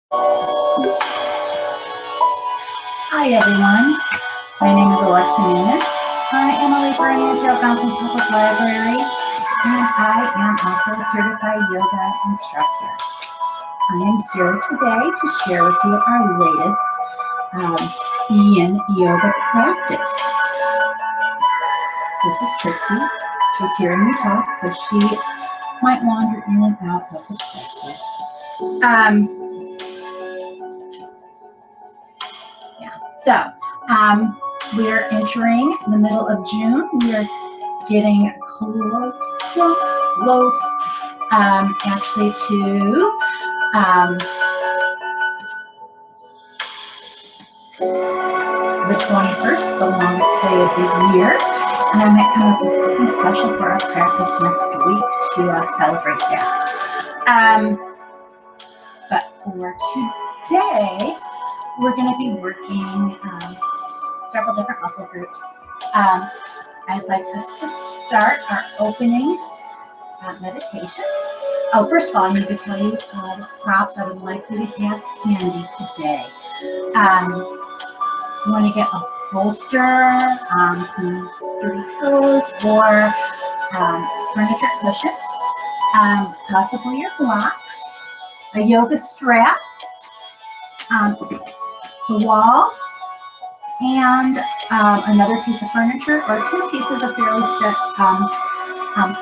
Hi everyone, my name is Alexa Newman. I am a librarian at Algonquin Public Library, and I am also a certified yoga instructor. I am here today to share with you our latest Yin Yoga practice. This is Trixie. She's hearing me talk, so she might wander in and out of the practice. We're entering the middle of June. We are getting close, actually to the 21st, the longest day of the year. And I might come up with something special for our practice next week to celebrate that. But for today, we're going to be working several different muscle groups. I'd like us to start our opening meditation. Oh, first of all, I need to tell you the props I would like you to have handy today. You want to get a bolster, some sturdy pillows, or furniture cushions, possibly your blocks, a yoga strap, the wall, and another piece of furniture, or two pieces of fairly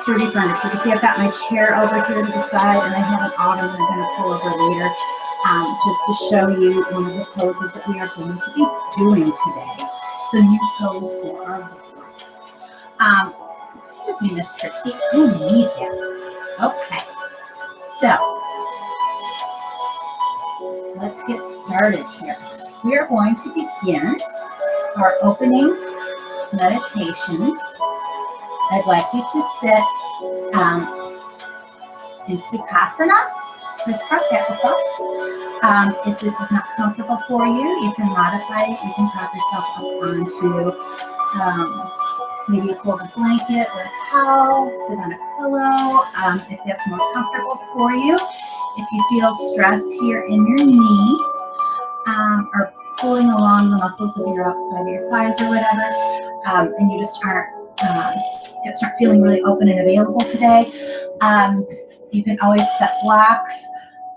sturdy furniture. You can see I've got my chair over here to the side, and I have an autumn that I'm going to pull over later, just to show you one of the poses that we are going to be doing today. Some new pose for our board. Excuse me, Miss Trixie, I need that. Okay, so let's get started here. We are going to begin our opening meditation. I'd like you to sit in Shavasana, crisscross applesauce. If this is not comfortable for you, you can modify it. You can prop yourself up onto maybe a folded blanket or a towel, sit on a pillow, if that's more comfortable for you. If you feel stress here in your knees, or pulling along the muscles of your outside of your thighs or whatever, and you just aren't feeling really open and available today, you can always set blocks,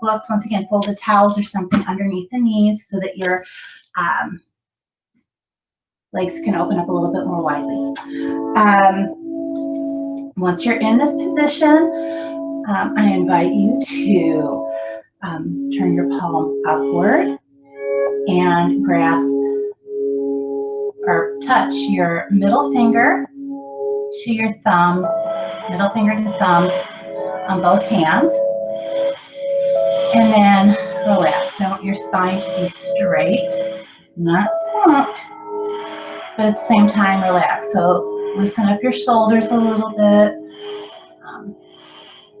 once again, folded towels or something underneath the knees so that your legs can open up a little bit more widely. Once you're in this position, I invite you to turn your palms upward and grasp or touch your middle finger to your thumb, middle finger to thumb on both hands, and then relax. I want your spine to be straight, not slumped, but at the same time relax. So loosen up your shoulders a little bit,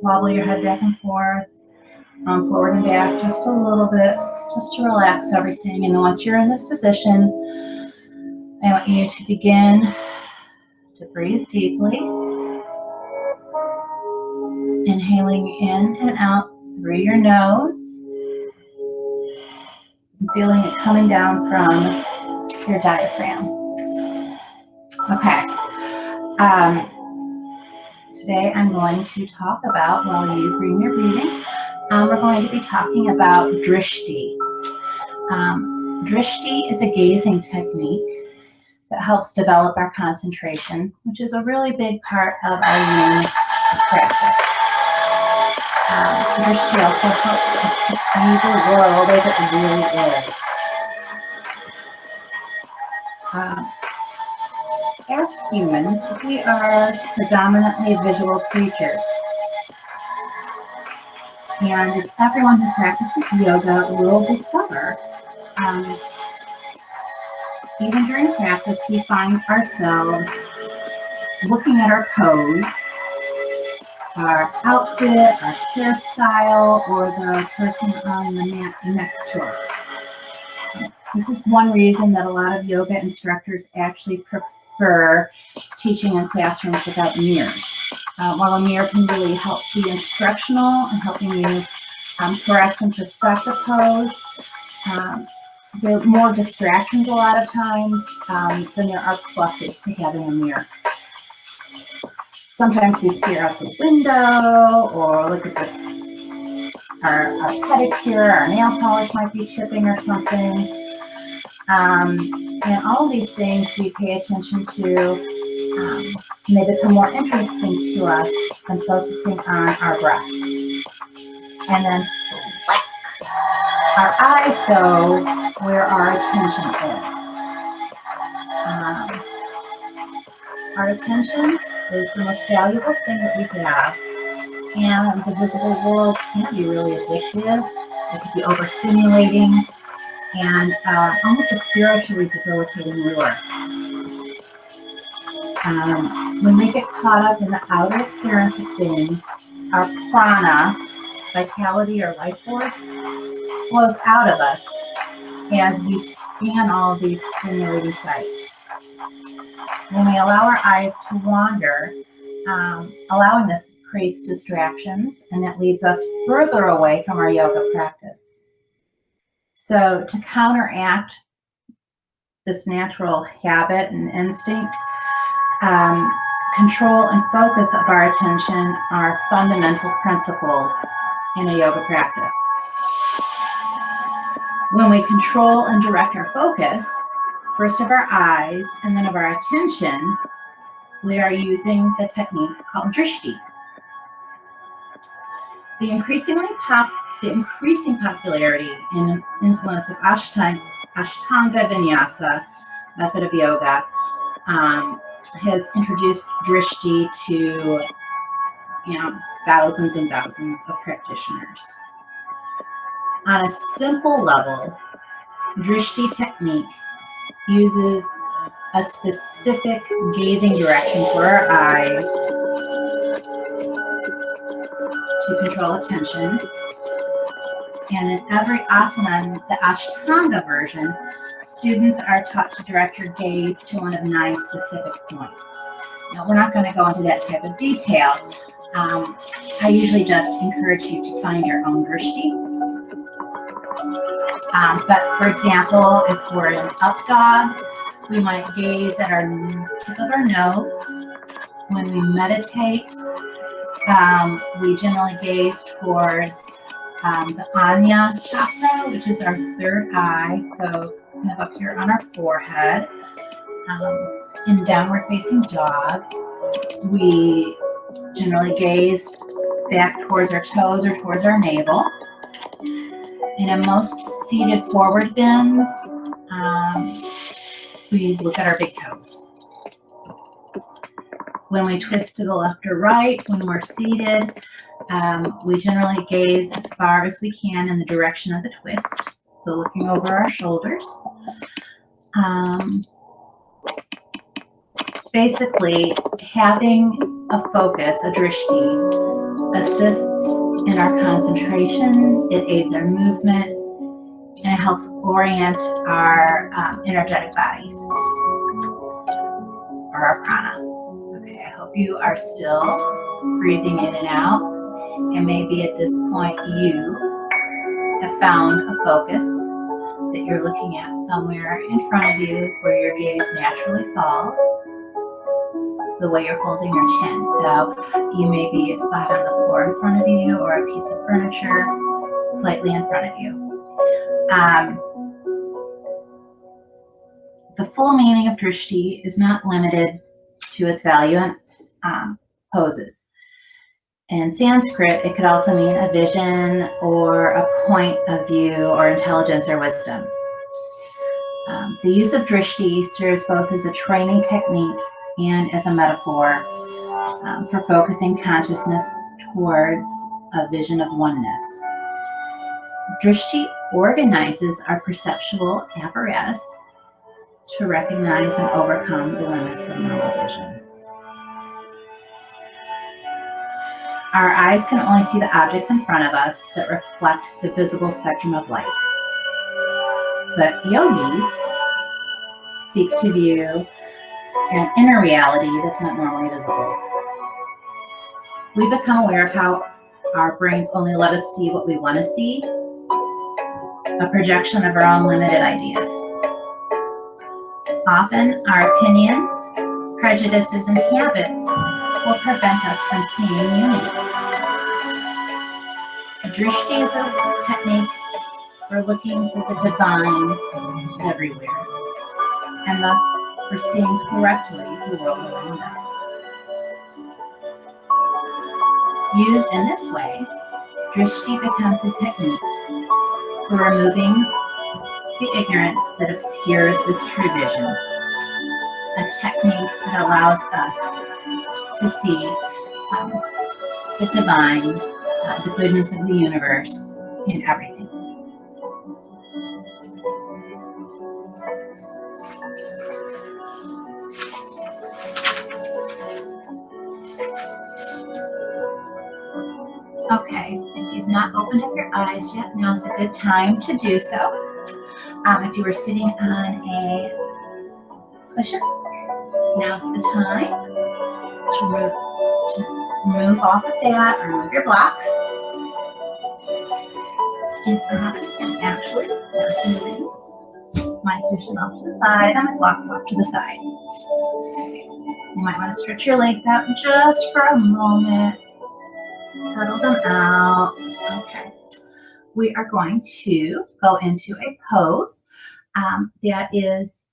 wobble your head back and forth, forward and back just a little bit, just to relax everything. And then once you're in this position, I want you to begin to breathe deeply, inhaling in and out through your nose, and feeling it coming down from your diaphragm. Okay. Today I'm going to talk about, while you bring your breathing, we're going to be talking about drishti. Drishti is a gazing technique that helps develop our concentration, which is a really big part of our yin practice. Drishti also helps us to see the world as it really is. As humans, we are predominantly visual creatures. And as everyone who practices yoga will discover, even during practice, we find ourselves looking at our pose, our outfit, our hairstyle, or the person on the mat next to us. This is one reason that a lot of yoga instructors actually prefer teaching in classrooms without mirrors. While a mirror can really help be instructional and helping you correct and perfect a pose. There are more distractions a lot of times than there are pluses to having a mirror. Sometimes we stare out the window or look at this, our pedicure, our nail polish might be chipping or something. And all of these things we pay attention to, and they become more interesting to us than focusing on our breath. And then our eyes go where our attention is. Our attention is the most valuable thing that we have, and the visible world can be really addictive. It can be overstimulating and almost a spiritually debilitating lure. When we get caught up in the outer appearance of things, our prana, vitality or life force, flows out of us as we scan all of these stimulating sights. When we allow our eyes to wander, allowing this creates distractions, and that leads us further away from our yoga practice. So to counteract this natural habit and instinct, control and focus of our attention are fundamental principles in a yoga practice. When we control and direct our focus, first of our eyes and then of our attention, we are using the technique called drishti. The increasing popularity and influence of Ashtanga Vinyasa method of yoga has introduced drishti to thousands and thousands of practitioners. On a simple level, drishti technique uses a specific gazing direction for our eyes to control attention. And in every asana, in the Ashtanga version, students are taught to direct your gaze to one of 9 specific points. Now, we're not going to go into that type of detail. I usually just encourage you to find your own drishti. But for example, if we're in up dog, we might gaze at our tip of our nose. When we meditate, we generally gaze towards the Anya chakra, which is our third eye, so kind of up here on our forehead. In downward facing dog, we generally gaze back towards our toes or towards our navel. And in most seated forward bends, we look at our big toes. When we twist to the left or right, when we're seated, we generally gaze as far as we can in the direction of the twist, so looking over our shoulders. Basically, having a focus, a drishti, assists in our concentration, it aids our movement, and it helps orient our energetic bodies, or our prana. Okay, I hope you are still breathing in and out, and maybe at this point you have found a focus that you're looking at somewhere in front of you where your gaze naturally falls, the way you're holding your chin. So you may be a spot on the floor in front of you or a piece of furniture slightly in front of you. The full meaning of drishti is not limited to its value and poses. In Sanskrit, it could also mean a vision or a point of view or intelligence or wisdom. The use of drishti serves both as a training technique and as a metaphor for focusing consciousness towards a vision of oneness. Drishti organizes our perceptual apparatus to recognize and overcome the limits of normal vision. Our eyes can only see the objects in front of us that reflect the visible spectrum of light. But yogis seek to view an inner reality that's not normally visible. We become aware of how Our brains only let us see what we want to see, a projection of our own limited ideas. Often our opinions, prejudices, and habits will prevent us from seeing unity. Drishti is a technique for looking for the divine everywhere, and thus for seeing correctly the world around us. Used in this way, Drishti becomes the technique for removing the ignorance that obscures this true vision, a technique that allows us to see the divine, the goodness of the universe in everything. Okay, if you've not opened up your eyes yet, now's a good time to do so. If you were sitting on a cushion, now's the time to move off of that or remove your blocks. And I am actually moving my cushion off to the side and my blocks off to the side. You might want to stretch your legs out just for a moment. Cuddle them out. Okay. We are going to go into a pose that is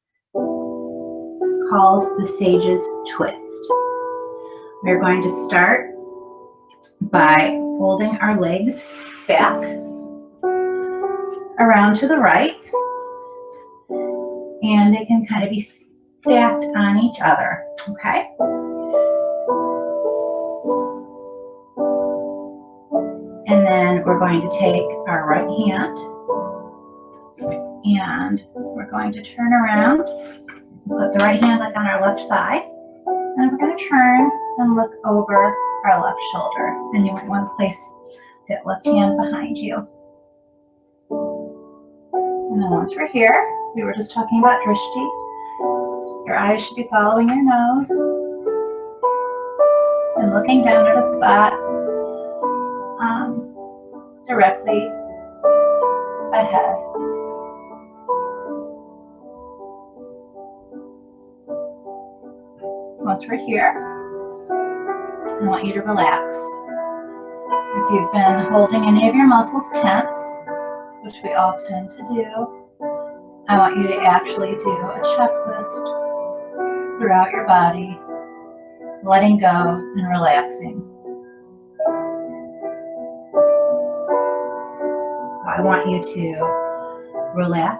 called the Sage's Twist. We're going to start by folding our legs back around to the right, and they can kind of be stacked on each other, okay? And then we're going to take our right hand and we're going to turn around, put the right hand like on our left thigh, and we're going to turn and look over our left shoulder. And you might want to place that left hand behind you. And then once we're here, we were just talking about Drishti. Your eyes should be following your nose and looking down at a spot directly ahead. Once we're here, I want you to relax. If you've been holding any of your muscles tense, which we all tend to do, I want you to actually do a checklist throughout your body, letting go and relaxing. So I want you to relax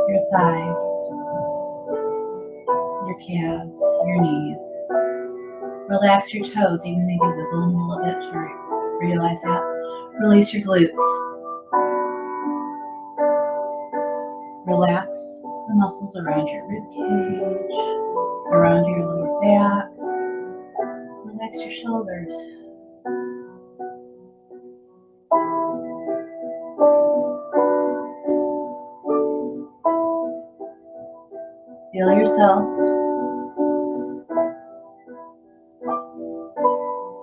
your thighs, your calves, your knees. Relax your toes, even maybe wiggle them a little bit to realize that. Release your glutes. Relax the muscles around your rib cage, around your lower back. Relax your shoulders. Feel yourself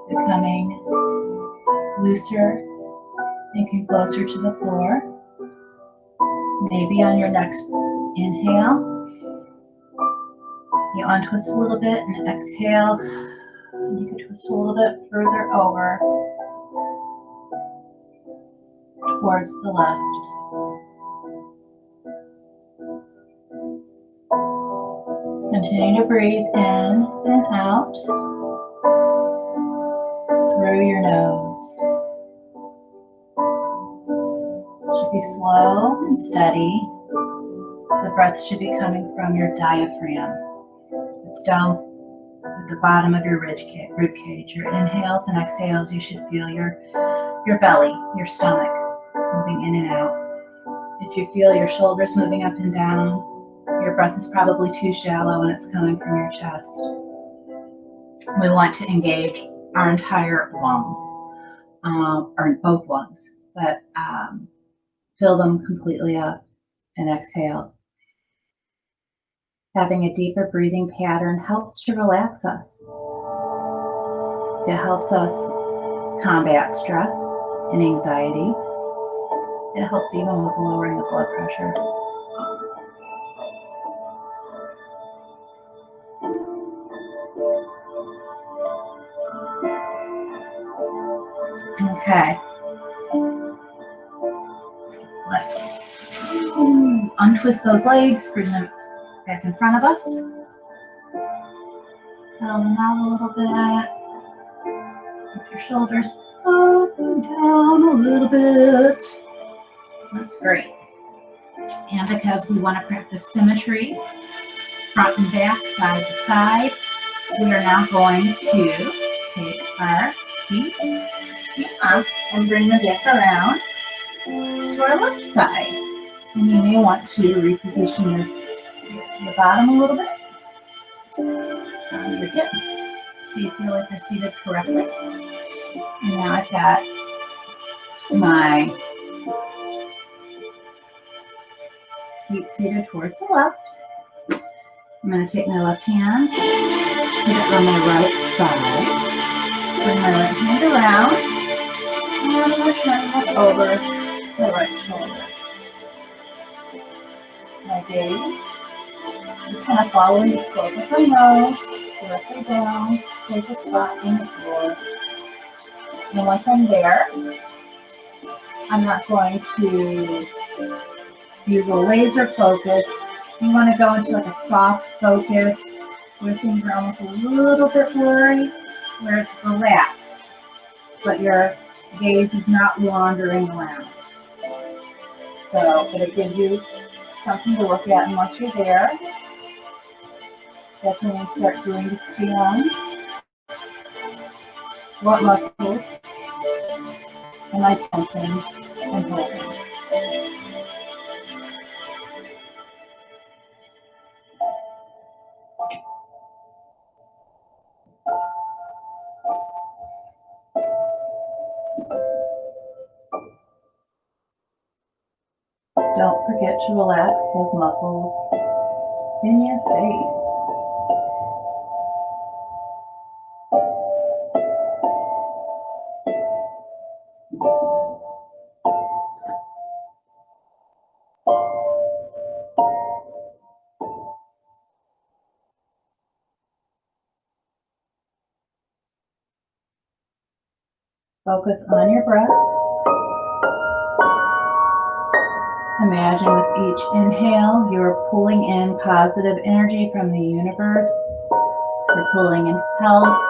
becoming looser, sinking closer to the floor. Maybe on your next inhale, you untwist a little bit and exhale. And you can twist a little bit further over towards the left. Continue to breathe in and out through your nose. It should be slow and steady. The breath should be coming from your diaphragm. It's down at the bottom of your rib cage. Your inhales and exhales, you should feel your belly, your stomach moving in and out. If you feel your shoulders moving up and down, your breath is probably too shallow and it's coming from your chest. We want to engage our entire lung, or both lungs, but fill them completely up and exhale. Having a deeper breathing pattern helps to relax us. It helps us combat stress and anxiety. It helps even with lowering the blood pressure. Okay. Let's untwist those legs, bring them back in front of us. Pedal them out a little bit. Lift your shoulders up and down a little bit. That's great. And because we want to practice symmetry, front and back, side to side, we are now going to take our feet up and bring them back around to our left side. And you may want to reposition your bottom a little bit on your hips so you feel like you're seated correctly. And now I've got my feet seated towards the left. I'm going to take my left hand, put it on my right thigh, bring my right hand around, and I'm going to try and look over the right shoulder. My gaze is kind of following the slope of my nose, directly down towards a spot in the floor. And once I'm there, I'm not going to use a laser focus. You want to go into like a soft focus where things are almost a little bit blurry, where it's relaxed, but your gaze is not wandering around. So, but it gives you something to look at, and once you're there, that's when we start doing the scan. What muscles am I tensing and holding? Don't forget to relax those muscles in your face. Focus on your breath. Imagine with each inhale, you're pulling in positive energy from the universe. You're pulling in health,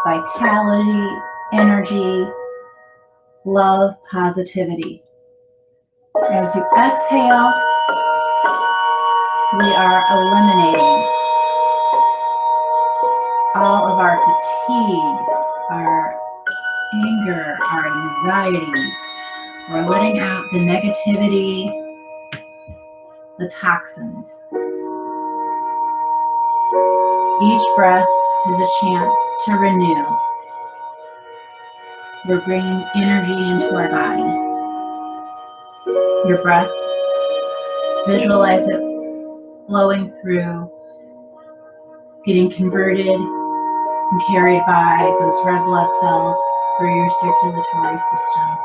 vitality, energy, love, positivity. As you exhale, we are eliminating all of our fatigue, our anger, our anxieties. We're letting out the negativity, the toxins. Each breath is a chance to renew. We're bringing energy into our body. Your breath, visualize it flowing through, getting converted and carried by those red blood cells through your circulatory system.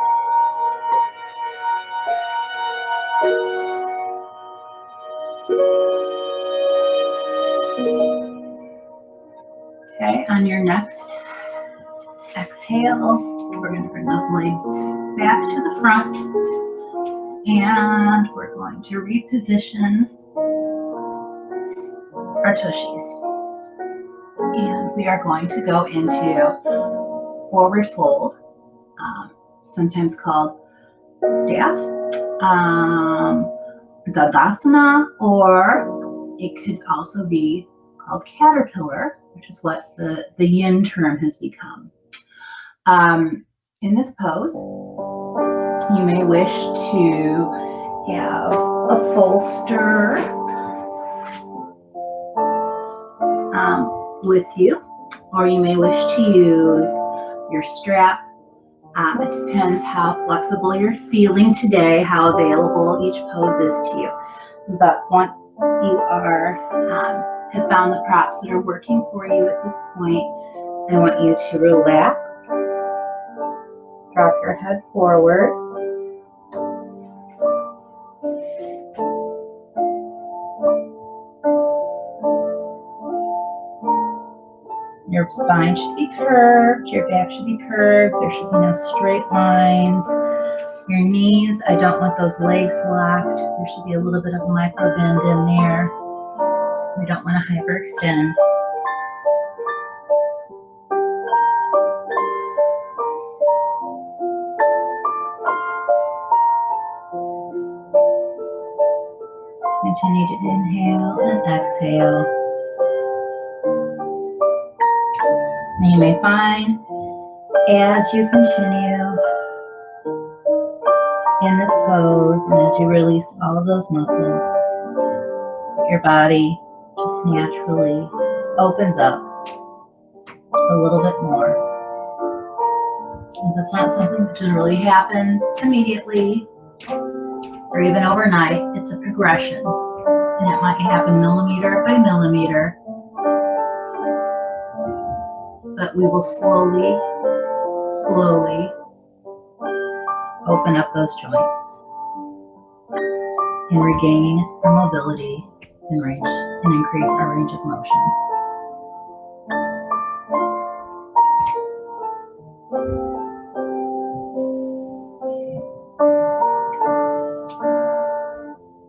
Okay, on your next exhale, we're going to bring those legs back to the front, and we're going to reposition our tushies. And we are going to go into forward fold, sometimes called staff, Dadasana, or it could also be called caterpillar, which is what the yin term has become. In this pose, you may wish to have a bolster with you, or you may wish to use your strap. It depends how flexible you're feeling today, how available each pose is to you. But once you are have found the props that are working for you at this point, I want you to relax. Drop your head forward. Your spine should be curved, your back should be curved, there should be no straight lines. Your knees, I don't want those legs locked. There should be a little bit of a micro bend in there. We don't want to hyperextend. Continue to inhale and exhale. And you may find as you continue in this pose and as you release all of those muscles, your body just naturally opens up a little bit more. It's not something that generally happens immediately or even overnight. It's a progression, and it might happen millimeter by millimeter, but we will slowly open up those joints and regain our mobility and range and increase our range of motion.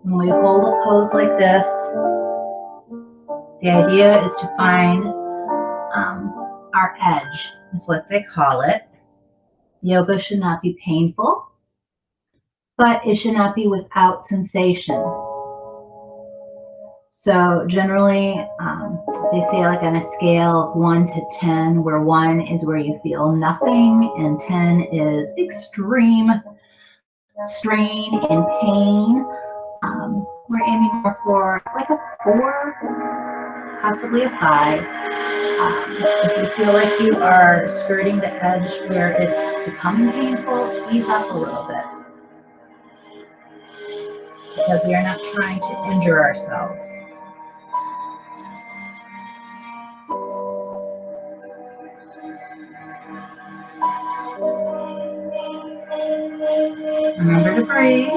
When we hold a pose like this, the idea is to find our edge, is what they call it. Yoga should not be painful, but it should not be without sensation. So generally, they say like on a scale of 1 to 10, where 1 is where you feel nothing and 10 is extreme strain and pain. We're aiming more for like a 4, possibly a 5. If you feel like you are skirting the edge where it's becoming painful, ease up a little bit, because we are not trying to injure ourselves. Remember to breathe.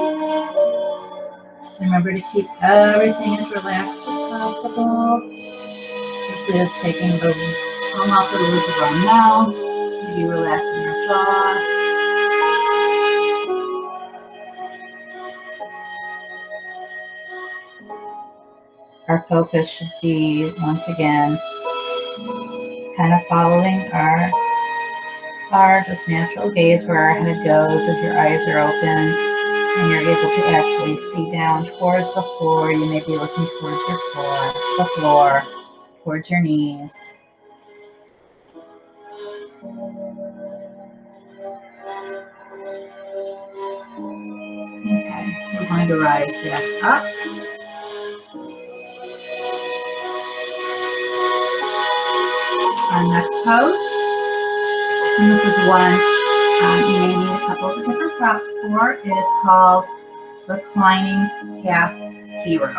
Remember to keep everything as relaxed as possible. Simply as taking the tongue off the roof of our mouth, maybe relaxing your jaw. Our focus should be, once again, kind of following our just natural gaze where our head goes. If your eyes are open and you're able to actually see down towards the floor, you may be looking towards your floor, towards your knees. Okay, we're going to rise back up. Our next pose, and this is one you may need a couple of different props for. It is called reclining half hero.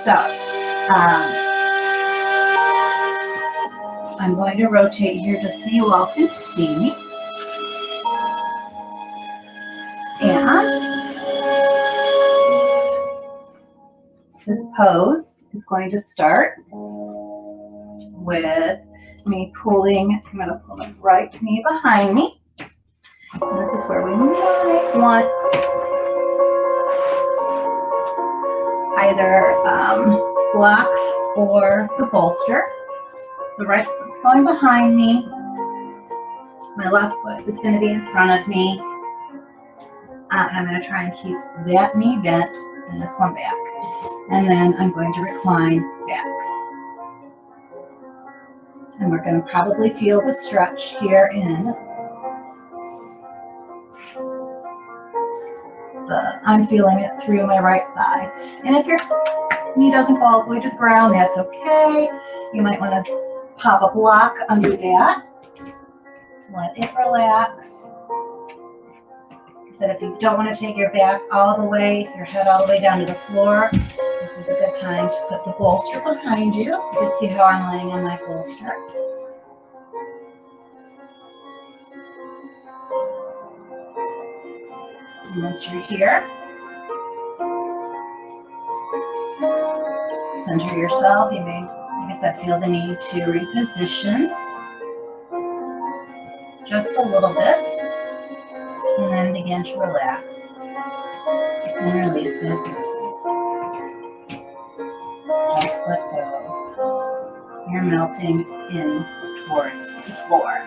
So, I'm going to rotate here just so you all can see me. And this pose is going to start with me pulling. I'm going to pull my right knee behind me. And this is where we might want either blocks or the bolster. The right foot's going behind me. My left foot is going to be in front of me. And I'm going to try and keep that knee bent and this one back. And then I'm going to recline back. And we're going to probably feel the stretch here in I'm feeling it through my right thigh. And if your knee doesn't go all the way to the ground, that's okay. You might want to pop a block under that. Let it relax. said, if you don't want to take your back all the way, your head all the way down to the floor, this is a good time to put the bolster behind you. You can see how I'm laying on my bolster. And once you're here, center yourself. You may, like I said, feel the need to reposition just a little bit, and then begin to relax and release those muscles. Just let go. You're melting in towards the floor.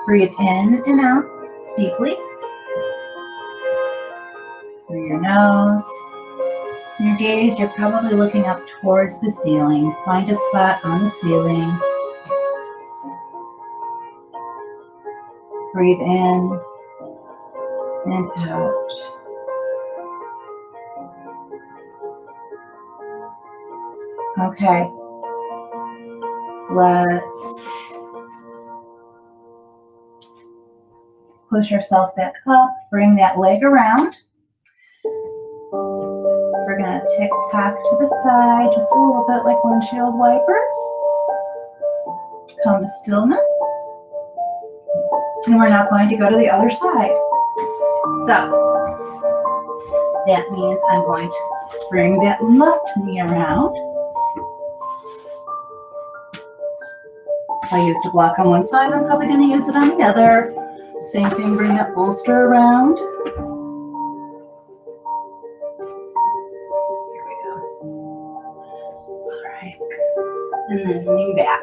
Breathe in and out deeply through your nose. Your gaze, you're probably looking up towards the ceiling. Find a spot on the ceiling. Breathe in and out. Okay. Let's push ourselves back up. Bring that leg around. We're going to tick-tock to the side, just a little bit like windshield wipers. Come to stillness. And we're now going to go to the other side. So that means I'm going to bring that left knee around. If I used a block on one side, I'm probably going to use it on the other. Same thing, bring that bolster around. Here we go. All right. And then lean back.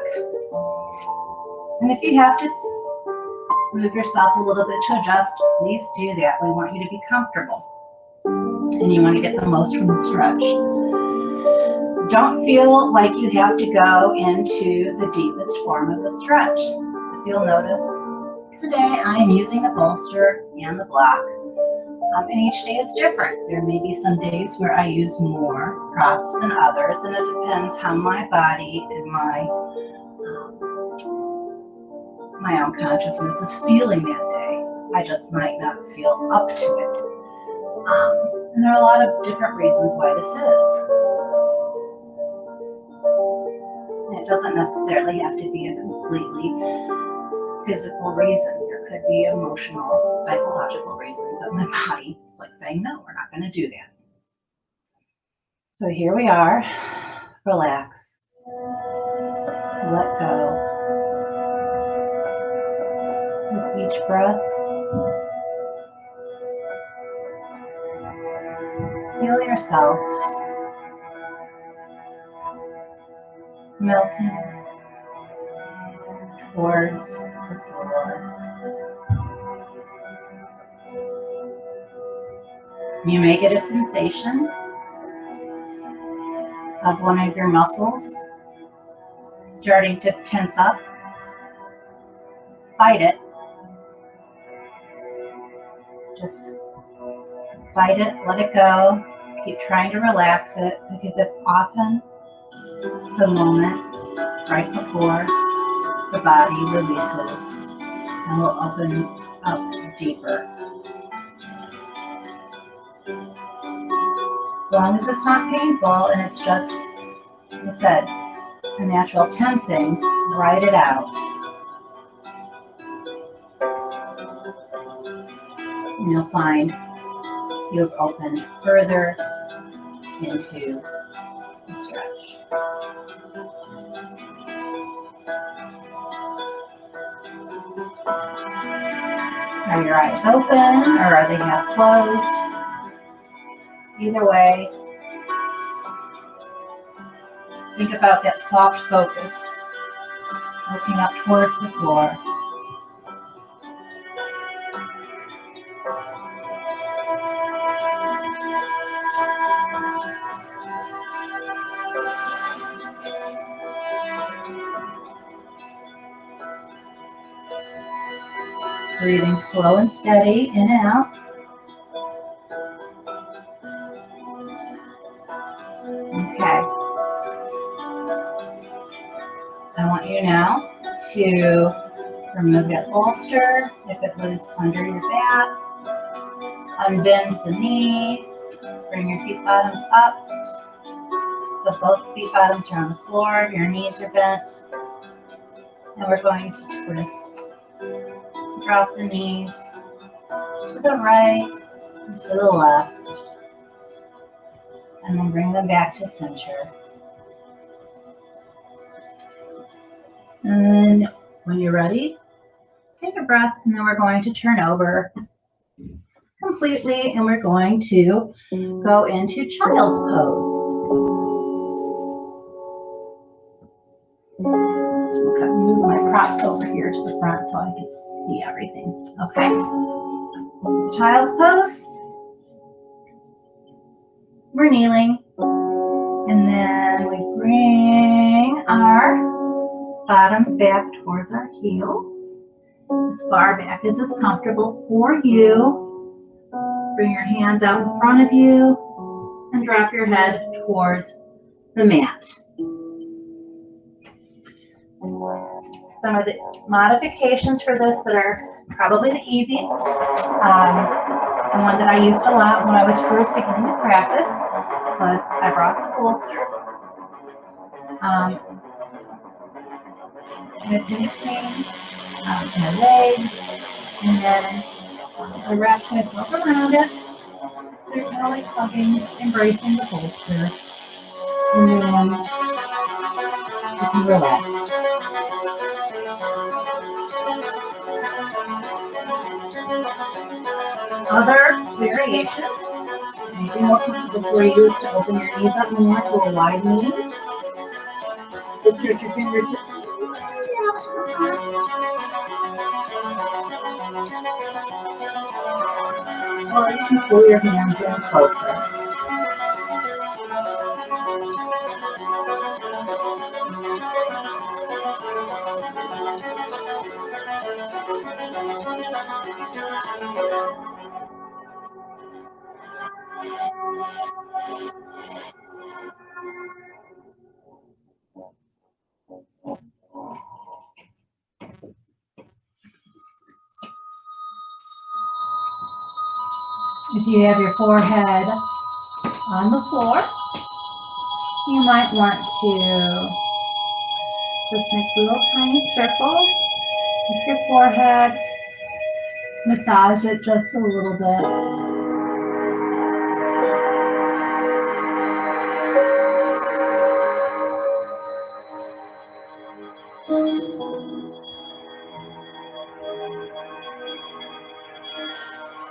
And if you have to move yourself a little bit to adjust, please do that. We want you to be comfortable. And you want to get the most from the stretch. Don't feel like you have to go into the deepest form of the stretch. If you'll notice, today I am using the bolster and the block. And each day is different. There may be some days where I use more props than others, and it depends how my body and my own consciousness is feeling that day. I just might not feel up to it. And there are a lot of different reasons why this is. It doesn't necessarily have to be a completely physical reason. There could be emotional, psychological reasons that my body is like saying, no, we're not going to do that. So here we are. Relax. Let go. With each breath, feel yourself melting towards the floor. You may get a sensation of one of your muscles starting to tense up. Fight it. Just fight it, let it go. Keep trying to relax it, because it's often the moment right before the body releases and will open up deeper. As long as it's not painful and it's just, like I said, a natural tensing, write it out. And you'll find you've opened further into the stretch. Are your eyes open or are they half closed? Either way, think about that soft focus, looking up towards the floor. Breathing slow and steady in and out. Okay. I want you now to remove that bolster if it was under your back. Unbend the knee. Bring your feet bottoms up. So both feet bottoms are on the floor. Your knees are bent. And we're going to twist. Drop the knees to the right and to the left. And then bring them back to center. And then when you're ready, take a breath, and then we're going to turn over completely, and we're going to go into child's pose. Okay, move my props over here to the front so I can see everything. Okay. Child's pose. We're kneeling, and then we bring our bottoms back towards our heels, as far back as is comfortable for you. Bring your hands out in front of you and drop your head towards the mat. Some of the modifications for this that are probably the easiest, the one that I used a lot when I was first beginning to practice, was I brought the bolster in between my legs, and then I wrapped myself around it, so you're kind of like hugging, embracing the bolster, and then you can relax. Other variations, maybe more comfortable for you, is to open your knees up more to a wide knee. Insert your fingertips. Or you can pull your hands in closer. If you have your forehead on the floor, you might want to just make little tiny circles with your forehead. Massage it just a little bit.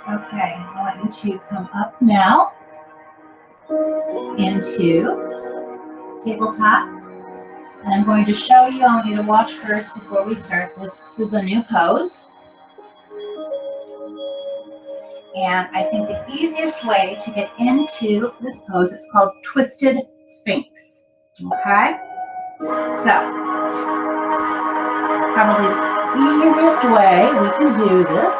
Okay, I want you to come up now into tabletop. And I'm going to show you, I want you to watch first before we start this. This is a new pose. And I think the easiest way to get into this pose, it's called Twisted Sphinx. Okay? So, probably the easiest way we can do this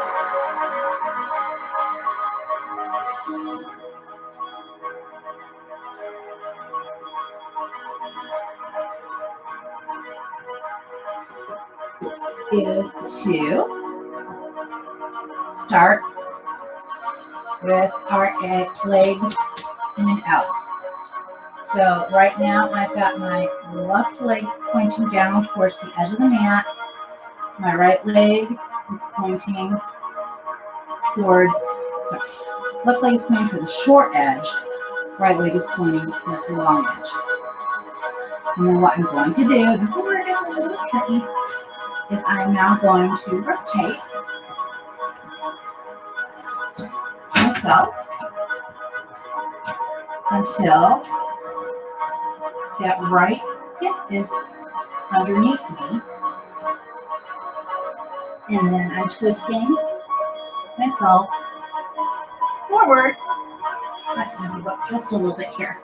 is to start with our legs in and out. So right now I've got my left leg pointing down towards the edge of the mat. My right leg is pointing towards, left leg is pointing to the short edge. Right leg is pointing towards the long edge. And then what I'm going to do, this is where it gets a little bit tricky, is I'm now going to rotate myself until that right hip is underneath me. And then I'm twisting myself forward. Let's move up just a little bit here.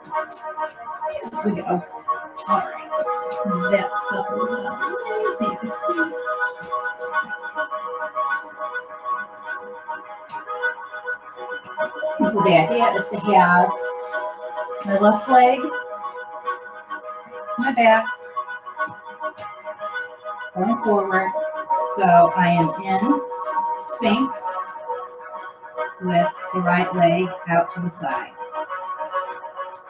Here we go. All right. That stuff a little bit up so you can see. And so the idea is to have my left leg, my back, going forward. So I am in Sphinx with the right leg out to the side.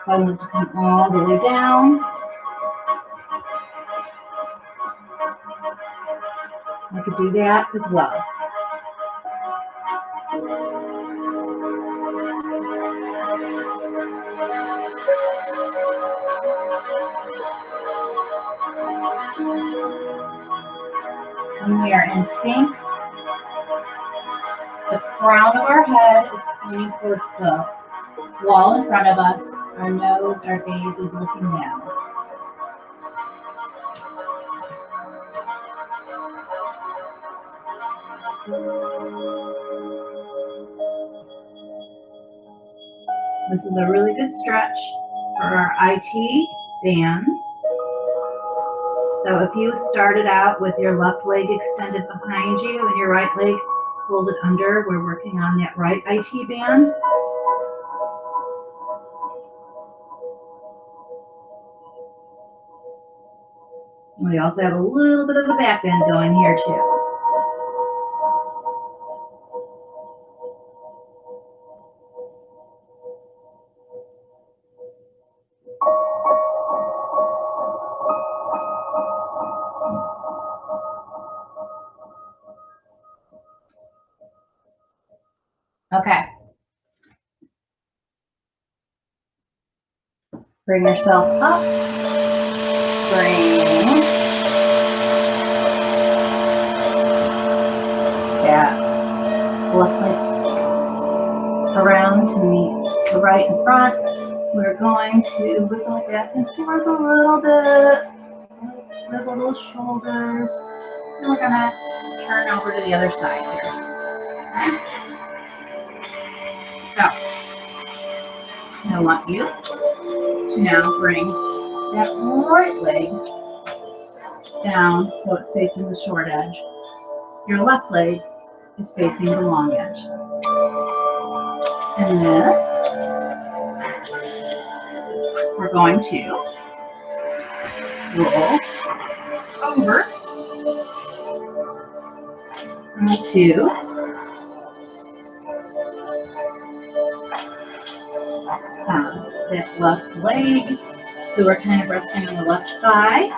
I want to come all the way down. I could do that as well. When we are in Sphinx, the crown of our head is pointing towards the wall in front of us. Our nose, our gaze is looking down. This is a really good stretch for our IT bands. So if you started out with your left leg extended behind you and your right leg folded under, we're working on that right IT band. We also have a little bit of a back bend going here too. Okay. Bring yourself up. Bring that left leg around to meet the right in front. We're going to wiggle back and forth a little bit. Wiggle those shoulders. And we're going to turn over to the other side here. So, I want you to now bring that right leg down so it's facing the short edge. Your left leg is facing the long edge. And then we're going to roll over to that left leg. So we're kind of resting on the left thigh.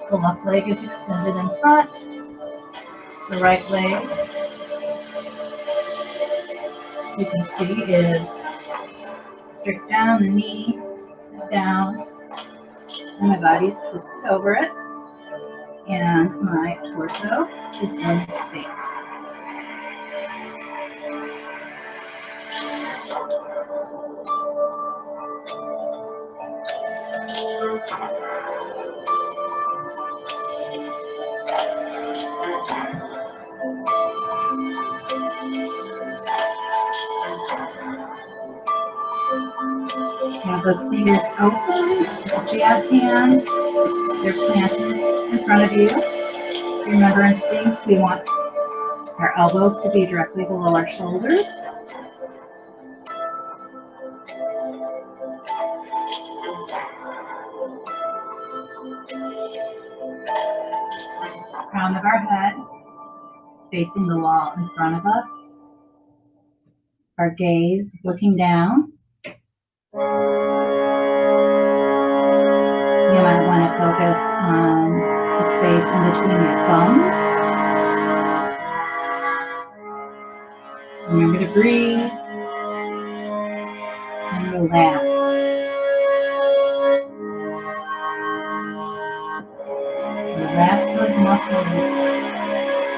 The left leg is extended in front. The right leg, so you can see, is straight down. The knee is down. And my body's twisted over it. And my torso is in Sphinx. Have those fingers open, jazz hand, they're planted in front of you. Remember, in Sphinx, we want our elbows to be directly below our shoulders. Crown of our head facing the wall in front of us. Our gaze looking down. You might want to focus on the space in between your thumbs. Remember to breathe and relax. Relax those muscles.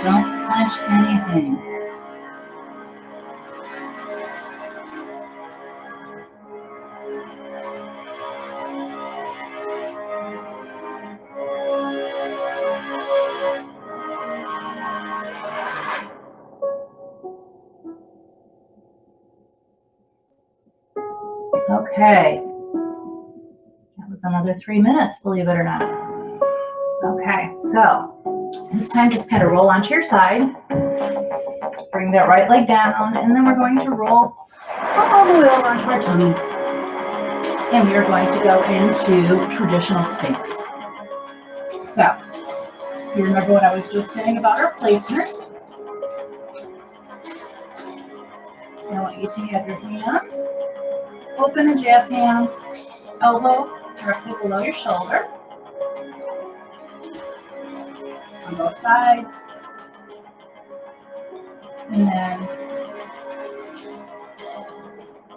Don't clench anything. Okay, that was another 3 minutes, believe it or not. Okay, so this time just kind of roll onto your side. Bring that right leg down, and then we're going to roll all the way over onto our tummies. And we are going to go into traditional Sphinx. So, you remember what I was just saying about our placement. I want you to have your hands open and jazz hands, elbow directly below your shoulder on both sides. And then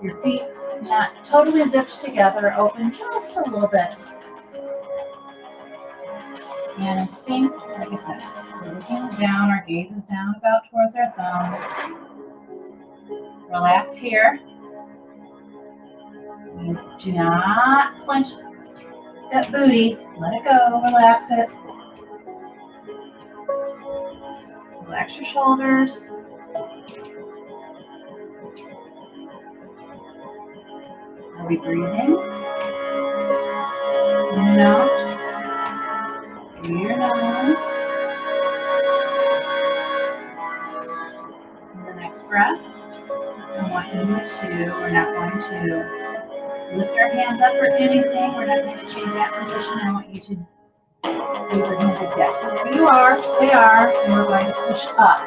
your feet not totally zipped together, open just a little bit. And in Sphinx, like I said, we're looking down, our gaze is down about towards our thumbs. Relax here. Means do not clench that booty. Let it go, relax it. Relax your shoulders. Are we breathing? In and out. Through your nose. And the next breath, I want you to, we're not going to lift our hands up or anything. We're not going to change that position. I want you to leave your hands exactly where you are. They are. And we're going to push up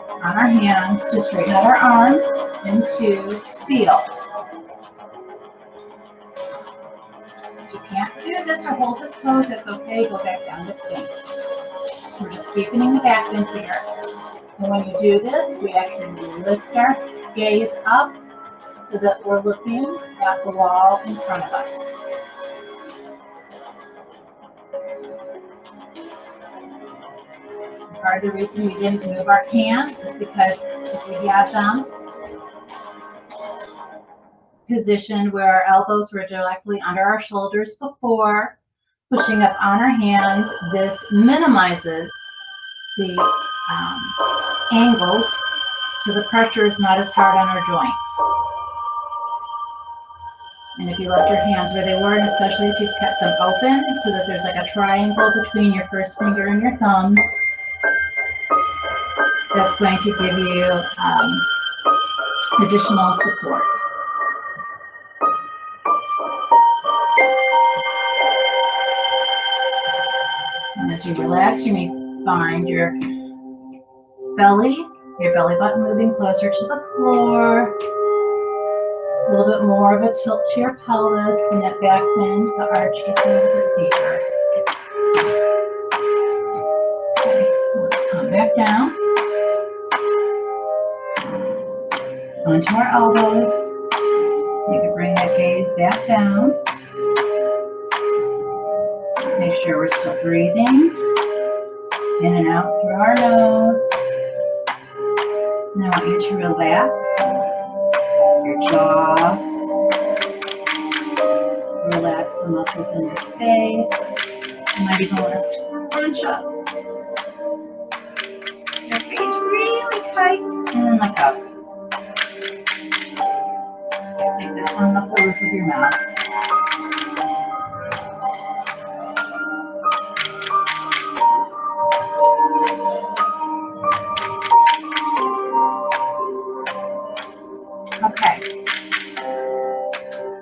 on our hands to straighten out our arms into seal. If you can't do this or hold this pose, it's okay. Go back down to Sphinx. We're just deepening the back bend here. And when you do this, we actually lift our gaze up so that we're looking at the wall in front of us. Part of the reason we didn't move our hands is because if we had them positioned where our elbows were directly under our shoulders before, pushing up on our hands, this minimizes the angles, so the pressure is not as hard on our joints. And if you left your hands where they were, and especially if you've kept them open so that there's like a triangle between your first finger and your thumbs, that's going to give you additional support. And as you relax, you may find your belly button moving closer to the floor. A little bit more of a tilt to your pelvis, and that back bend, the arch gets a little bit deeper. Okay, let's come back down. Onto our elbows. You can bring that gaze back down. Make sure we're still breathing in and out through our nose. And I want you to relax your jaw. Relax the muscles in your face. You might even want to scrunch up your face really tight and then let go. Make this one off the roof of your mouth. Okay.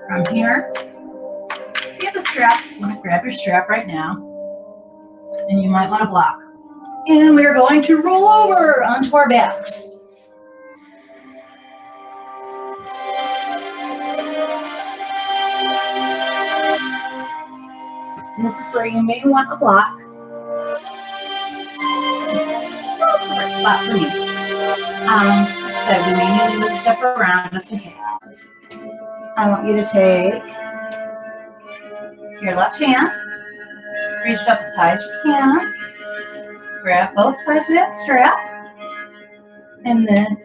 From here, if you have a strap, you want to grab your strap right now, and you might want to block. And we're going to roll over onto our backs. And this is where you may want a block. It's a favorite spot for me. So we may need to move stuff around just in case. I want you to take your left hand, reach up as high as you can, grab both sides of that strap, and then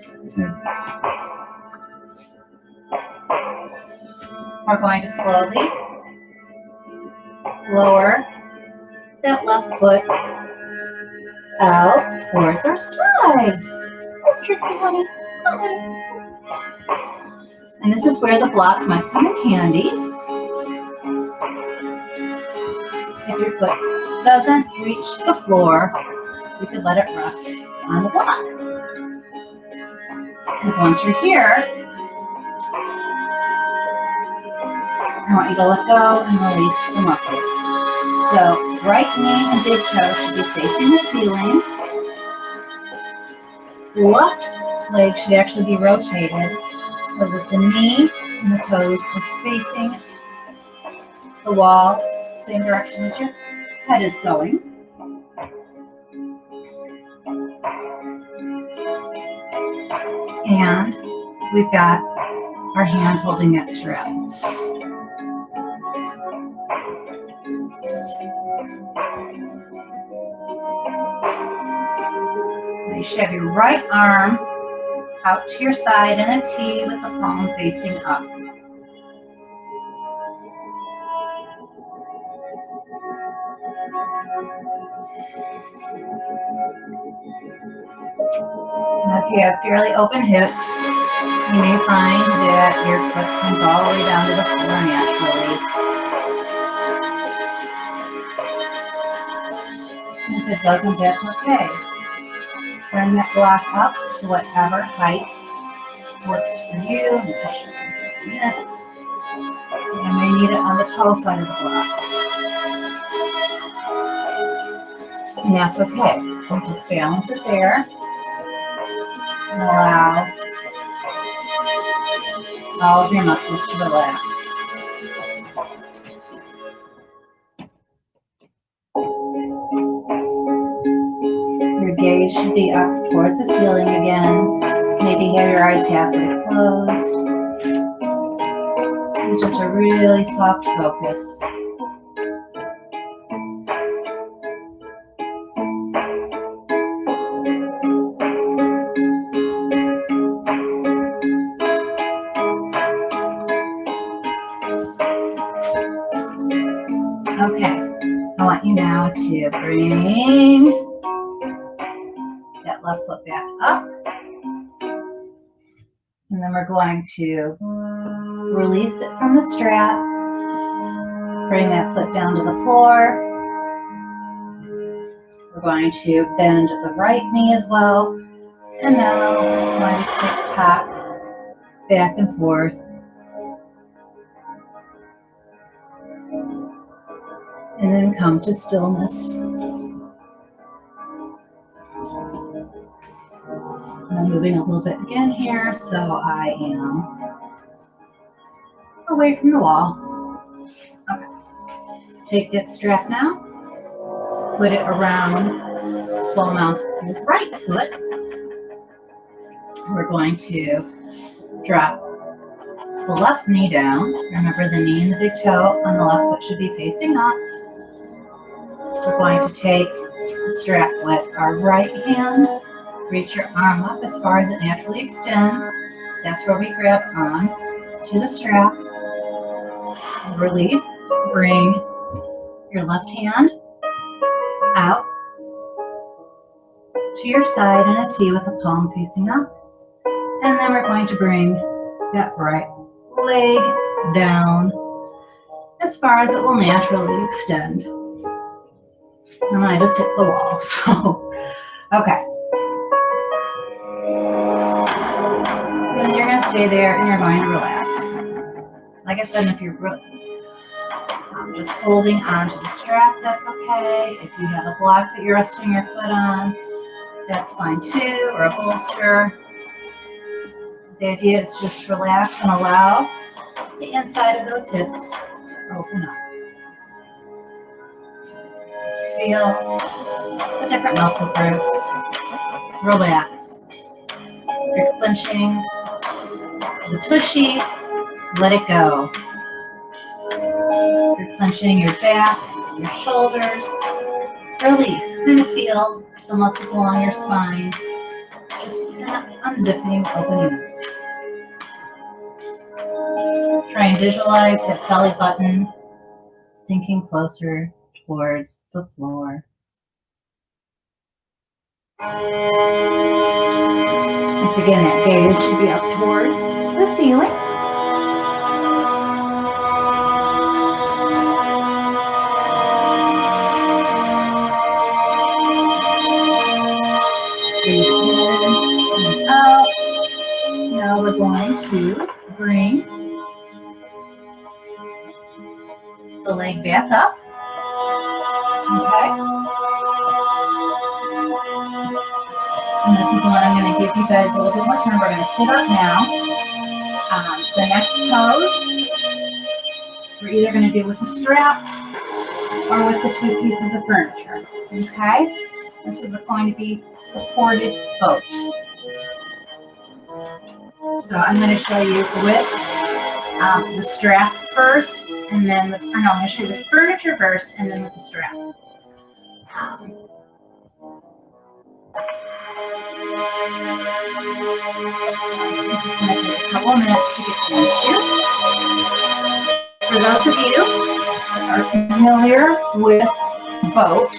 we're going to slowly lower that left foot out towards our sides. Oh, Trixie, honey. Oh, honey. And this is where the block might come in handy. If your foot doesn't reach the floor, you can let it rest on the block. Because once you're here, I want you to let go and release the muscles. So right knee and big toe should be facing the ceiling. Left leg should actually be rotated so that the knee and the toes are facing the wall, same direction as your head is going. And we've got our hand holding that strap. You should have your right arm out to your side in a T with the palm facing up. Now if you have fairly open hips, you may find that your foot comes all the way down to the floor naturally. And if it doesn't, that's okay. Bring that block up to whatever height works for you. So you may need it on the tall side of the block. And that's okay. You just balance it there and allow all of your muscles to relax. Your gaze should be up towards the ceiling again. Maybe have your eyes halfway closed. It's just a really soft focus. Okay, I want you now to bring that left foot back up. And then we're going to release it from the strap. Bring that foot down to the floor. We're going to bend the right knee as well. And now we're going to tick-tock back and forth. And then come to stillness. I'm moving a little bit again here, so I am away from the wall. Okay. Take that strap now. Put it around 12 ounce of your right foot. We're going to drop the left knee down. Remember, the knee and the big toe on the left foot should be facing up. We're going to take the strap with our right hand. Reach your arm up as far as it naturally extends. That's where we grab on to the strap. Release. Bring your left hand out to your side in a T with the palm facing up. And then we're going to bring that right leg down as far as it will naturally extend. And I just hit the wall, so, okay. And then you're going to stay there and you're going to relax. Like I said, if you're just holding onto the strap, that's okay. If you have a block that you're resting your foot on, that's fine too, or a bolster. The idea is just relax and allow the inside of those hips to open up. Feel the different muscle groups. Relax. If you're clenching the tushy, let it go. If you're clenching your back, your shoulders, release. Kind of feel the muscles along your spine. Just kind of unzipping, opening. Try and visualize that belly button sinking closer towards the floor. Once again, that gaze should be up towards the ceiling. Breathe in and out. Now we're going to bring leg back up. Okay. And this is the one I'm going to give you guys a little bit more time. We're going to sit up now. The next pose, we're either going to do with the strap or with the two pieces of furniture. Okay. This is going to be supported boat. So I'm going to show you with the strap first, and then I'm going to show you the furniture first, and then with the strap. This is going to take a couple of minutes to get into. For those of you that are familiar with boat,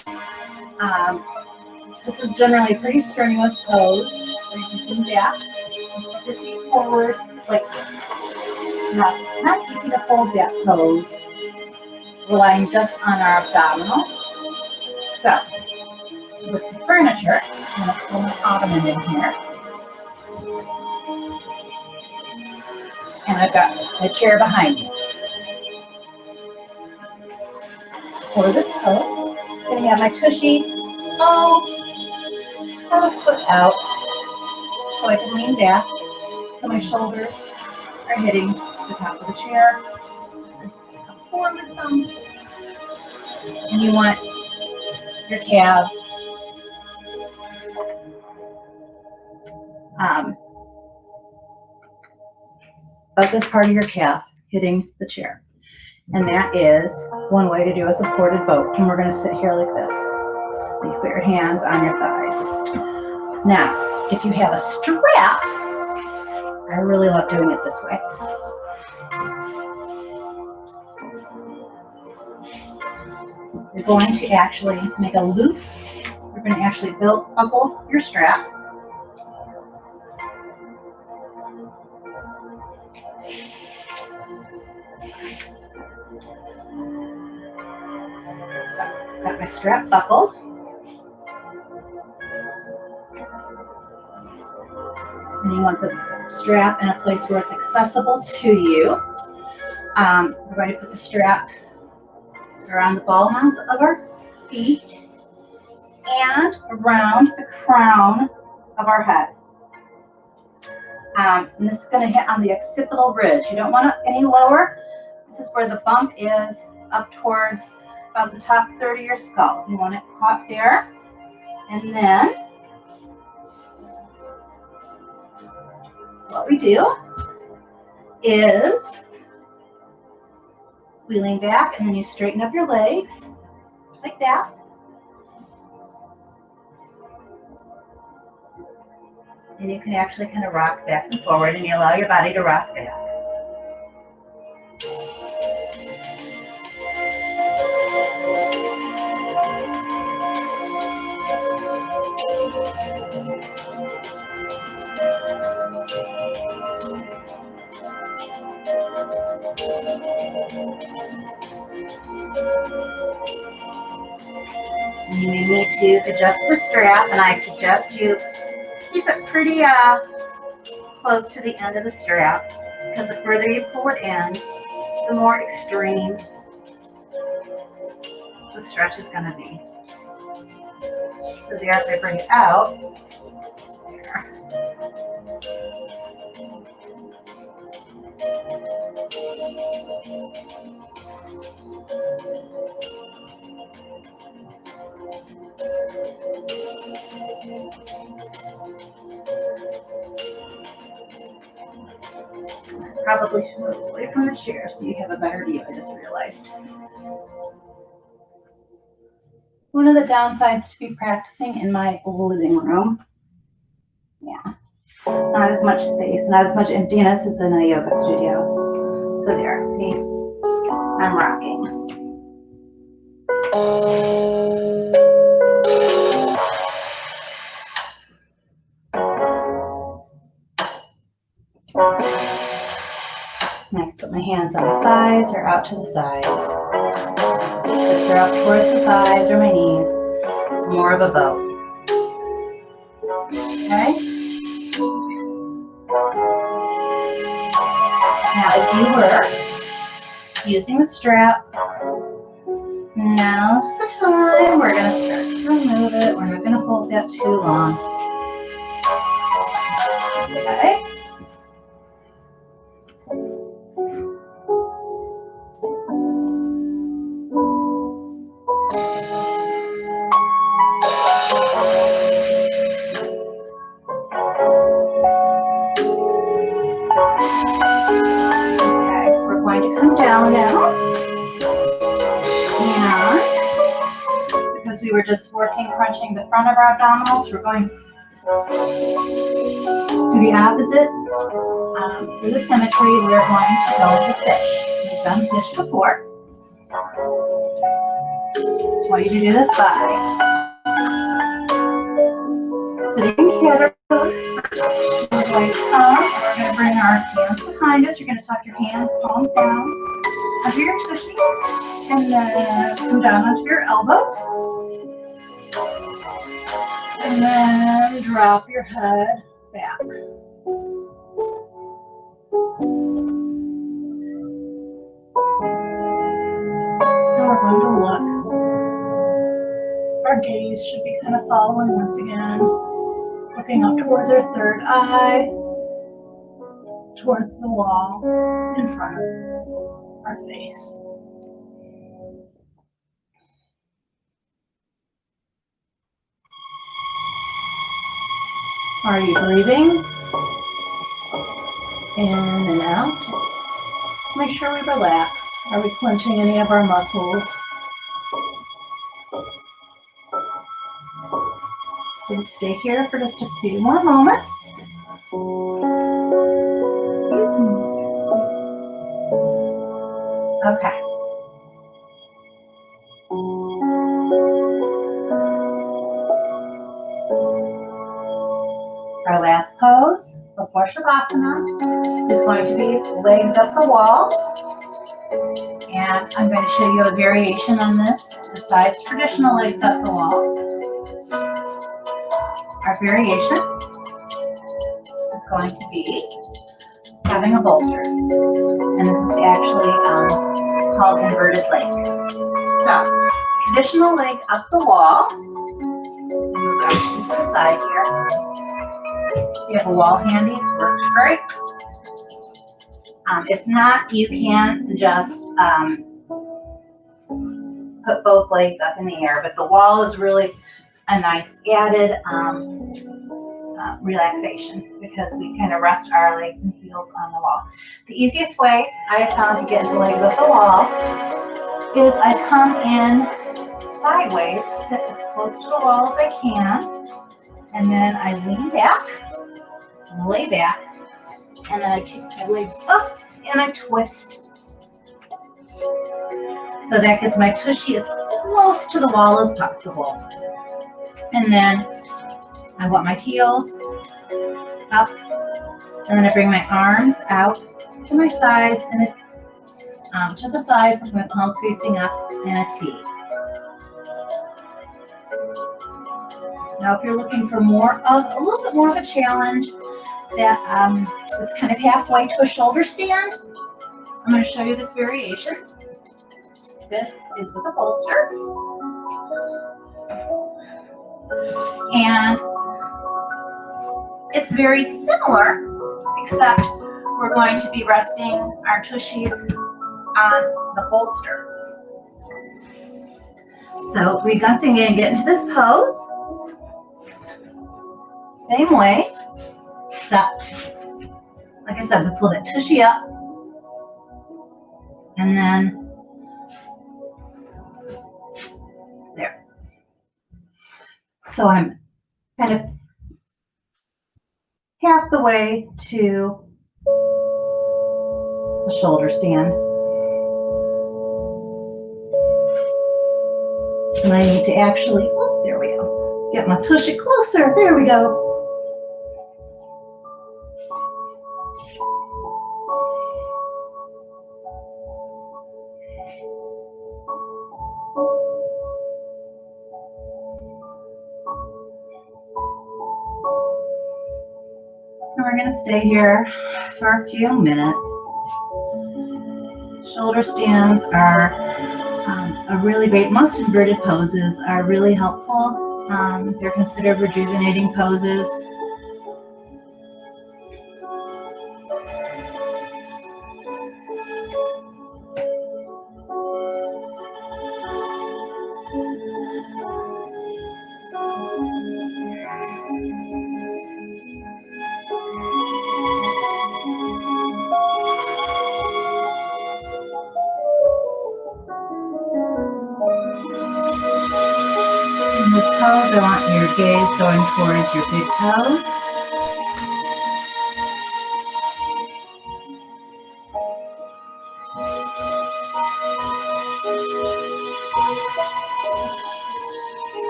this is generally a pretty strenuous pose. So you can lean back and put your feet forward like this. Now, not easy to hold that pose, relying just on our abdominals. So, with the furniture, I'm going to pull my ottoman in here. And I've got my chair behind me. For this pose, I'm going to have my tushy about a foot out so I can lean back so my shoulders are hitting the top of the chair. This is going to come forward some. And you want your calves of this part of your calf hitting the chair. And that is one way to do a supported boat. And we're going to sit here like this. You put your hands on your thighs. Now, if you have a strap, I really love doing it this way. You're going to actually make a loop. You're going to actually buckle your strap. So, I've got my strap buckled. And you want the strap in a place where it's accessible to you. We're going to put the strap around the ball mounds of our feet and around the crown of our head. And this is going to hit on the occipital ridge. You don't want it any lower. This is where the bump is, up towards about the top third of your skull. You want it caught there. And then what we do is we lean back and then you straighten up your legs like that. And you can actually kind of rock back and forward, and you allow your body to rock back. And you may need to adjust the strap, and I suggest you keep it pretty close to the end of the strap, because the further you pull it in, the more extreme the stretch is going to be. So there, if I bring it out, there. Probably should move away from the chair so you have a better view, I just realized. One of the downsides to be practicing in my living room, not as much space, not as much emptiness as in a yoga studio. So there, see, I'm rocking. And I put my hands on my thighs or out to the sides. If they're out towards the thighs or my knees, it's more of a bow. Okay? Now, if you were using the strap Now's the time. We're going to start to remove it. We're not going to hold that too long. Okay. We're going to come down now. And because we were just crunching the front of our abdominals, we're going to do the opposite. For the symmetry, we're going to go into fish. We've done fish before. I want you to do this by sitting caterpillar. We're going to come, and we're going to bring our hands behind us. You're going to tuck your hands, palms down, under your tushy, and then come down onto your elbows. And then drop your head back. Now we're going to look. Our gaze should be kind of following once again. Looking up towards our third eye, towards the wall in front of our face. Are you breathing in and out? Make sure we relax. Are we clenching any of our muscles? We'll stay here for just a few more moments. Okay. Our last pose before Shavasana is going to be legs up the wall. And I'm going to show you a variation on this besides traditional legs up the wall. Our variation is going to be having a bolster. And this is actually called inverted leg. So, traditional leg up the wall. So move everything to the side here. If you have a wall handy, it works great. If not, you can just put both legs up in the air, but the wall is really a nice added relaxation because we kind of rest our legs and heels on the wall. The easiest way I have found to get into legs up the wall is I come in sideways, sit as close to the wall as I can, and then I lean back, lay back, and then I kick my legs up and I twist. So that gets my tushy as close to the wall as possible. And then I want my heels up, and then I bring my arms out to my sides and to the sides with my palms facing up in a T. Now, if you're looking for a little bit more of a challenge that is kind of halfway to a shoulder stand, I'm going to show you this variation. This is with a bolster. And it's very similar, except we're going to be resting our tushies on the bolster. So once again, get into this pose. Same way, except, like I said, we pull that tushy up, and then there. So I'm kind of half the way to the shoulder stand. And I need to actually, oh, there we go. Get my tushy closer. There we go. And we're going to stay here for a few minutes. Shoulder stands are a really great, most inverted poses are really helpful. They're considered rejuvenating poses. In this pose, I want your gaze going towards your big toes.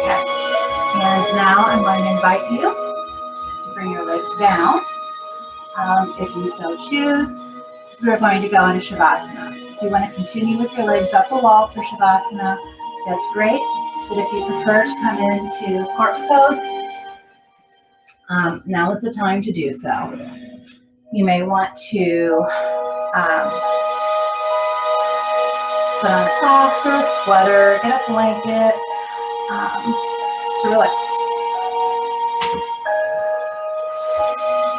Okay. And now I'm going to invite you to bring your legs down, if you so choose. So we're going to go into Shavasana. If you want to continue with your legs up the wall for Shavasana, that's great. But if you prefer to come into corpse pose, now is the time to do so. You may want to put on socks or a sweater, get a blanket to relax.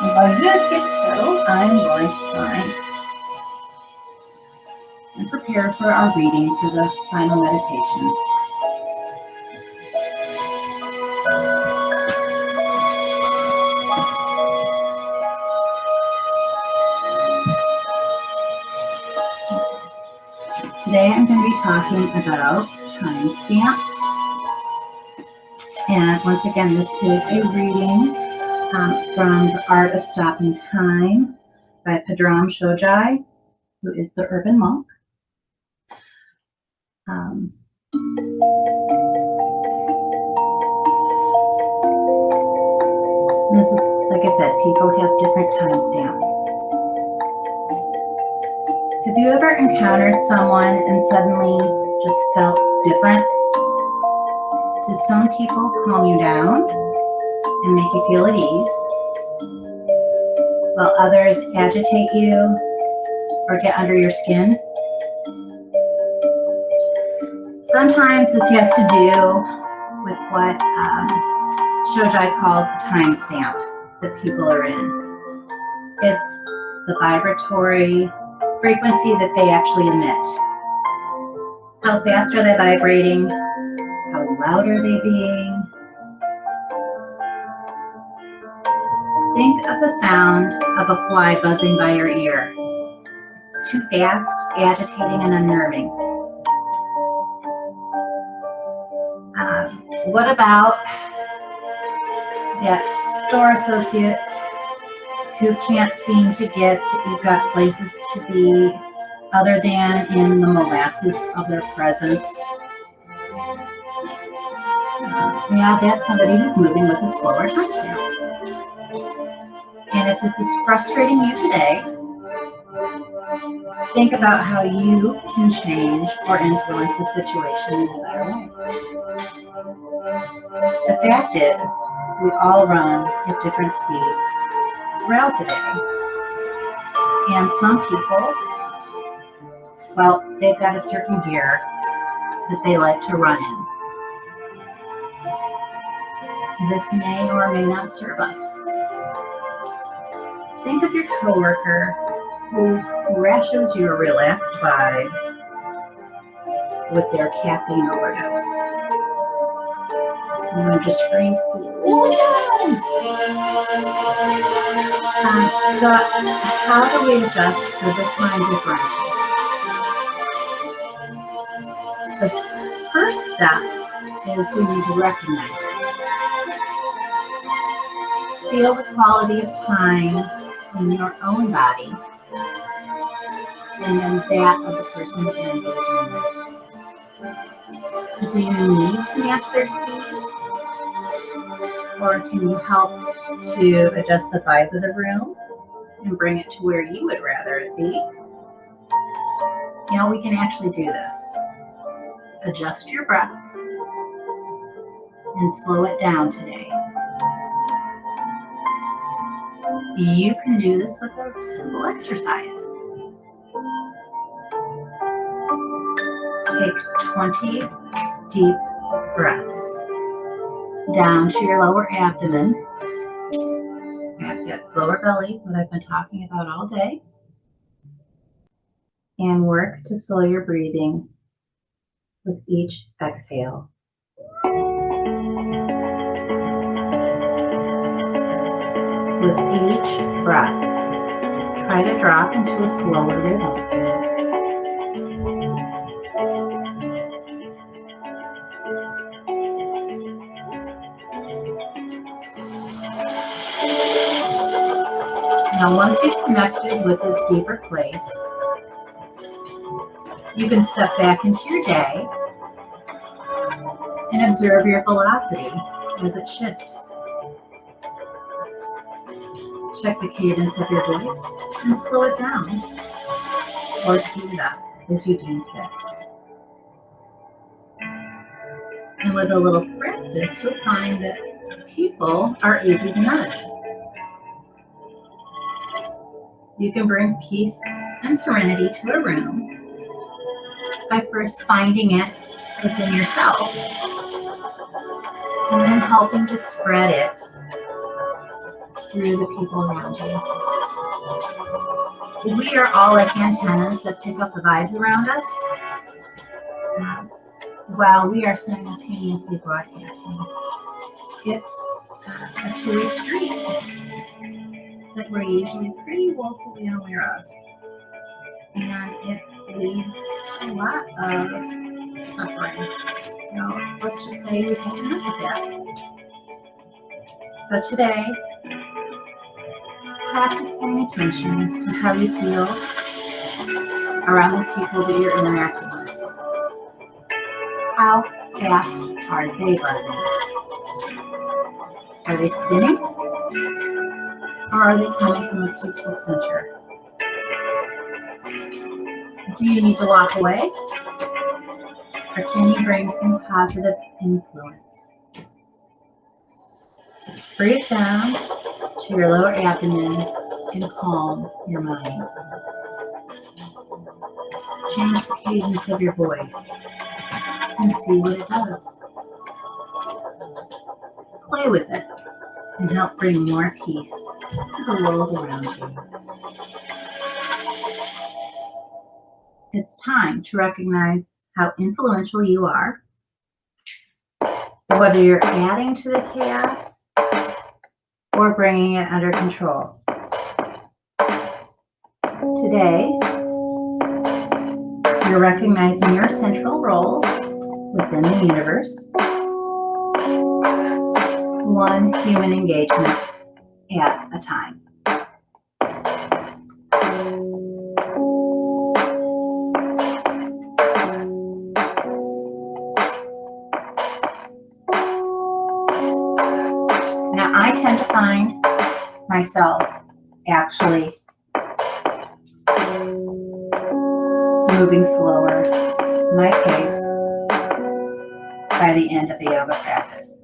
And while you get settled, I'm going to find and prepare for our reading for the final meditation. Today I'm going to be talking about time stamps. And once again, this is a reading from The Art of Stopping Time by Padram Shojai, who is the urban monk. This is, like I said, people have different time stamps. Have you ever encountered someone and suddenly just felt different? Do some people calm you down and make you feel at ease, while others agitate you or get under your skin? Sometimes this has to do with what Shojai calls the time stamp that people are in. It's the vibratory frequency that they actually emit. How fast are they vibrating? How loud are they being? Think of the sound of a fly buzzing by your ear. It's too fast, agitating, and unnerving. What about that store associate who can't seem to get that you've got places to be other than in the molasses of their presence? Yeah, that's somebody who's moving with a slower time stamp. And if this is frustrating you today, think about how you can change or influence the situation in a better way. The fact is, we all run at different speeds throughout the day. And some people, well, they've got a certain gear that they like to run in. This may or may not serve us. Think of your coworker who rashes your relaxed vibe with their caffeine overdose. And you just scream, slow down! So how do we adjust for the time differential? The first step is we need to recognize it. Feel the quality of time in your own body and then that of the person you're engaging with. Do you need to match their speed? Or can you help to adjust the vibe of the room and bring it to where you would rather it be? You know, we can actually do this. Adjust your breath and slow it down today. You can do this with a simple exercise. Take 20 deep breaths down to your lower abdomen. You have to get lower belly, what I've been talking about all day, and work to slow your breathing with each exhale. With each breath, try to drop into a slower rhythm. Now, once you've connected with this deeper place, you can step back into your day and observe your velocity as it shifts. Check the cadence of your voice and slow it down or speed it up as you deem fit. And with a little practice, you'll find that people are easy to nudge. You can bring peace and serenity to a room by first finding it within yourself and then helping to spread it through the people around you. We are all like antennas that pick up the vibes around us while we are simultaneously broadcasting. It's a two-way street that we're usually pretty woefully unaware of. And it leads to a lot of suffering. So let's just say we've had enough of that. So today, practice paying attention to how you feel around the people that you're interacting with. How fast are they buzzing? Are they spinning? Or are they coming from a peaceful center? Do you need to walk away? Or can you bring some positive influence? Breathe down to your lower abdomen and calm your mind. Change the cadence of your voice and see what it does. Play with it and help bring more peace to the world around you. It's time to recognize how influential you are, whether you're adding to the chaos or bringing it under control. Today, you're recognizing your central role within the universe, one human engagement at a time. Now, I tend to find myself actually moving slower, my pace, by the end of the yoga practice.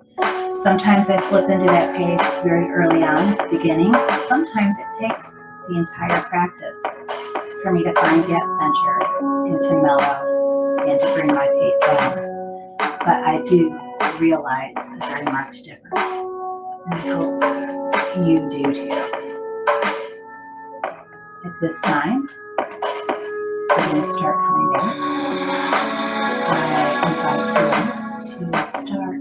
Sometimes I slip into that pace very early on, beginning. Sometimes it takes the entire practice for me to find that center and to mellow and to bring my pace down. But I do realize a very marked difference. And I hope you do too. At this time, we're going to start coming back. I invite you to start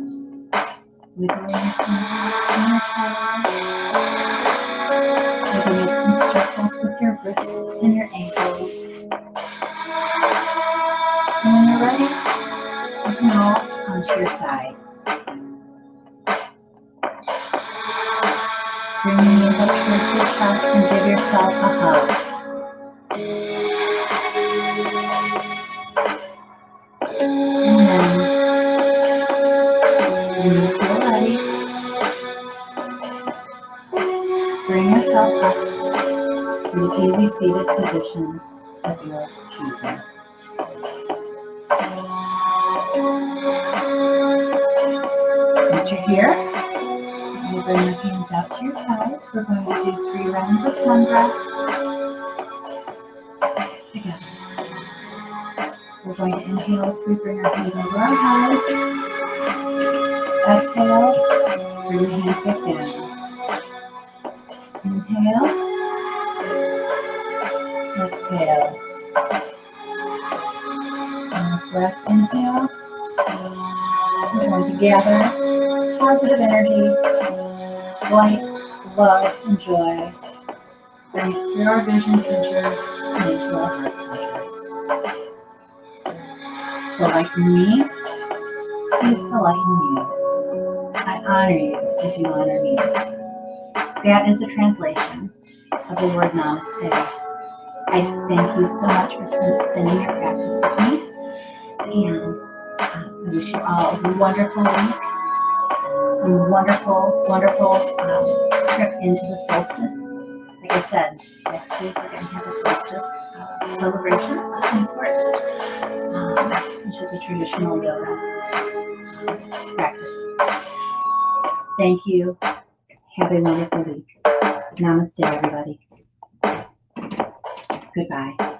wiggling your fingers and your toes. Maybe make some circles with your wrists and your ankles. And when you're ready, you can roll onto your side. Bring your knees up towards your chest and give yourself a hug. And then, when you feel ready, bring yourself up to the easy seated position of your choosing. Once you're here, you bring your hands out to your sides. We're going to do 3 rounds of sun breath together. We're going to inhale as we bring our hands over our heads. Exhale, bring your hands back down. Inhale, exhale. And this last inhale, we're going to gather positive energy, light, love, and joy. Bring it through our vision center and into our heart centers. The light in me sees the light in you. I honor you as you honor me. That is a translation of the word namaste. I thank you so much for spending your practice with me. And I wish you all a wonderful week. A wonderful, wonderful trip into the solstice. Like I said, next week we're going to have a solstice celebration of some sort, which is a traditional yoga practice. Thank you. Have a wonderful week. Namaste, everybody. Goodbye.